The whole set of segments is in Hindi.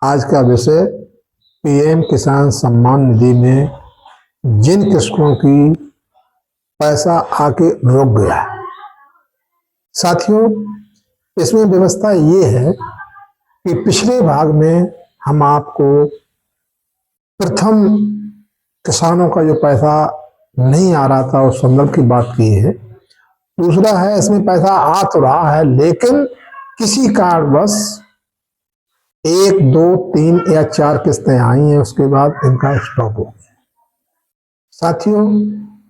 आज का विषय पीएम किसान सम्मान निधि में जिन कृषकों की पैसा आके रुक गया है। साथियों, इसमें व्यवस्था ये है कि पिछले भाग में हम आपको प्रथम किसानों का जो पैसा नहीं आ रहा था उस संदर्भ की बात की है। दूसरा है, इसमें पैसा आ तो रहा है लेकिन किसी कारणवश 1, 2, 3 या 4 किस्तें आई हैं, उसके बाद इनका स्टॉप हो गया। साथियों,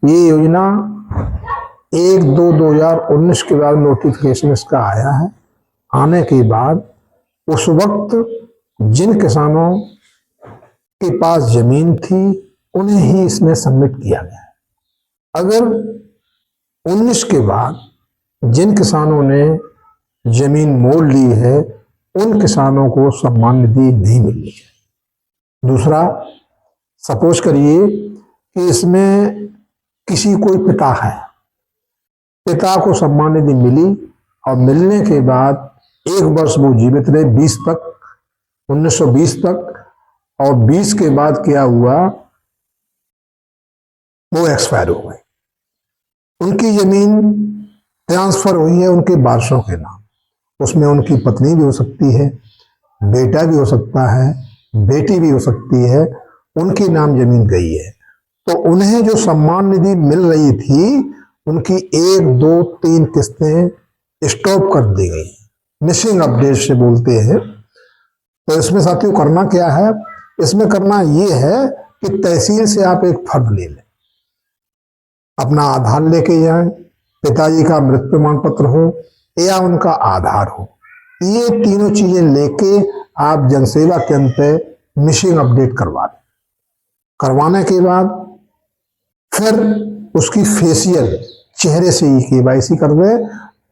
ये योजना 1/2/2019 के बाद नोटिफिकेशन इसका आया है। आने के बाद उस वक्त जिन किसानों के पास जमीन थी उन्हें ही इसमें सबमिट किया गया है। अगर 19 के बाद जिन किसानों ने जमीन मोड़ ली है उन किसानों को सम्मान निधि नहीं मिल रही है। दूसरा, सपोज करिए कि इसमें किसी कोई पिता है, पिता को सम्मान निधि मिली और मिलने के बाद 1 वर्ष वो जीवित रहे 20 तक, 1920 तक, और 20 के बाद क्या हुआ, वो एक्सपायर हो गए। उनकी जमीन ट्रांसफर हुई है उनके वारसों के नाम। उसमें उनकी पत्नी भी हो सकती है, बेटा भी हो सकता है, बेटी भी हो सकती है, उनके नाम जमीन गई है। तो उन्हें जो सम्मान निधि मिल रही थी उनकी 1, 2, 3 किस्तें स्टॉप कर दी गई, मिसिंग अपडेट से बोलते हैं। तो इसमें साथियों करना क्या है, इसमें करना ये है कि तहसील से आप एक फर्द ले लें, अपना आधार लेके जाएं, पिताजी का मृत्यु प्रमाण पत्र हो या उनका आधार हो, ये तीनों चीजें लेके आप जनसेवा केंद्र पे मिसिंग अपडेट करवा लें। करवाने के बाद फिर उसकी फेशियल चेहरे से ही केवाईसी कर दे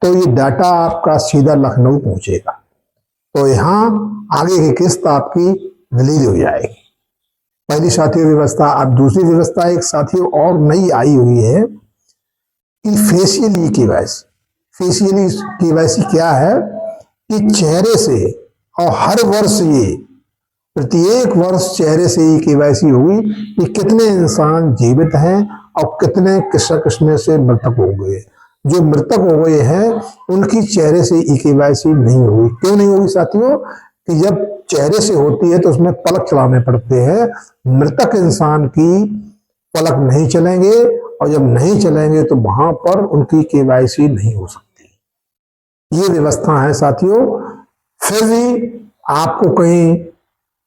तो ये डाटा आपका सीधा लखनऊ पहुंचेगा। तो यहाँ आगे की किस्त आपकी रिलीज हो जाएगी। पहली साथियों व्यवस्था। अब दूसरी व्यवस्था एक साथियों और नई आई हुई है कि facial e KYC. Facial e KYC क्या है कि चेहरे से, और हर वर्ष ये प्रत्येक वर्ष चेहरे से ही केवाईसी होगी कि कितने इंसान जीवित हैं और कितने कृषक इसमें से मृतक हो गए। जो मृतक हो गए हैं उनकी चेहरे से ई केवाईसी नहीं होगी। क्यों नहीं होगी साथियों? कि जब चेहरे से होती है तो उसमें पलक चलाने पड़ते हैं, मृतक इंसान की पलक नहीं चलेंगे, और जब नहीं चलेंगे तो वहां पर उनकी केवाईसी नहीं हो सकती। ये व्यवस्था है साथियों। फिर भी आपको कहीं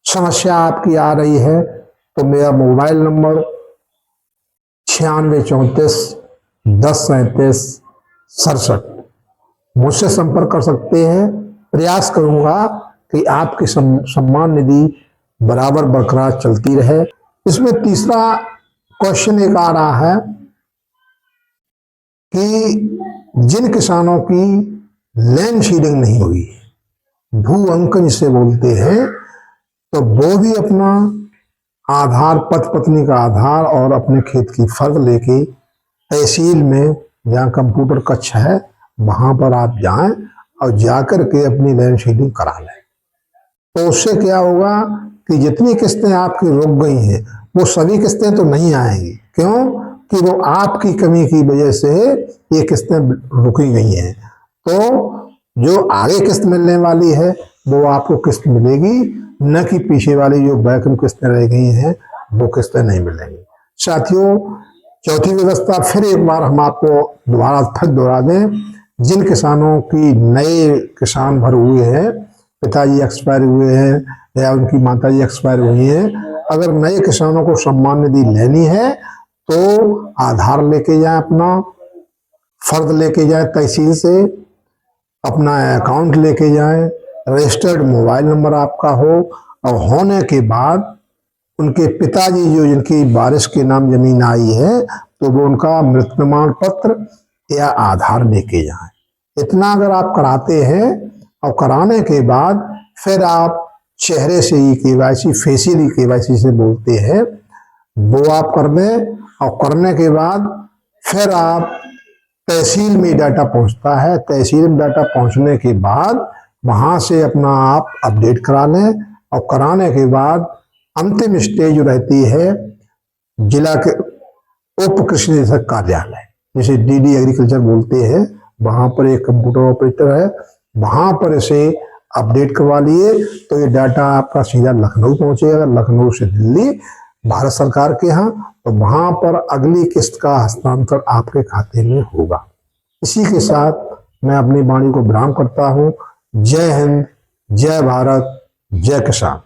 समस्या आपकी आ रही है तो मेरा मोबाइल नंबर 9634 1037 67 मुझसे संपर्क कर सकते हैं। प्रयास करूंगा कि आपकी सम्मान निधि बराबर बरकरार चलती रहे। इसमें तीसरा क्वेश्चन एक आ रहा है कि जिन किसानों की लैंड सीडिंग नहीं हुई, भू अंकन जिसे बोलते हैं, तो वो भी अपना आधार, पति पत्नी का आधार और अपने खेत की फर्द लेके तहसील में, जहाँ कंप्यूटर कक्ष है, वहां पर आप जाएं और जाकर के अपनी लैंड सीडिंग करा लें। तो उससे क्या होगा कि जितनी किस्तें आपकी रुक गई हैं वो सभी किस्तें तो नहीं आएंगी। क्यों? कि वो आपकी कमी की वजह से ये किस्तें रुकी गई हैं। तो जो आगे किस्त मिलने वाली है वो आपको किस्त मिलेगी, न कि पीछे वाली जो बैक में किस्तें रह गई हैं वो किस्तें नहीं मिलेंगी। साथियों, चौथी व्यवस्था फिर एक बार हम आपको दोबारा फिर दोहरा दें। जिन किसानों की नए किसान भर हुए हैं, पिताजी एक्सपायर हुए हैं या उनकी माताजी एक्सपायर हुई हैं, अगर नए किसानों को सम्मान निधि लेनी है तो आधार लेके जाए, अपना फर्द लेके जाए तहसील से, अपना अकाउंट लेके जाएं, रजिस्टर्ड मोबाइल नंबर आपका हो, और होने के बाद उनके पिताजी जो जिनकी वारिस के नाम जमीन आई है तो वो उनका मृत्यु प्रमाण पत्र या आधार लेके जाएं। इतना अगर आप कराते हैं और कराने के बाद फिर आप चेहरे से ही केवाईसी, फेशियल ही केवाईसी से बोलते हैं, वो आप कर दें। और करने के बाद फिर आप तहसील में डाटा पहुंचता है, तहसील में डाटा पहुंचने के बाद वहां से अपना आप अपडेट करा लें। और कराने के बाद अंतिम स्टेज जो रहती है जिला के उप कृषि निदेशक कार्यालय, जिसे डीडी एग्रीकल्चर बोलते हैं, वहां पर एक कंप्यूटर ऑपरेटर है, वहां पर इसे अपडेट करवा लिए तो ये डाटा आपका सीधा लखनऊ पहुंचेगा, लखनऊ से दिल्ली भारत सरकार के यहाँ, तो वहां पर अगली किस्त का हस्तांतरण आपके खाते में होगा। इसी के साथ मैं अपनी वाणी को विराम करता हूं। जय हिंद, जय भारत, जय किसान।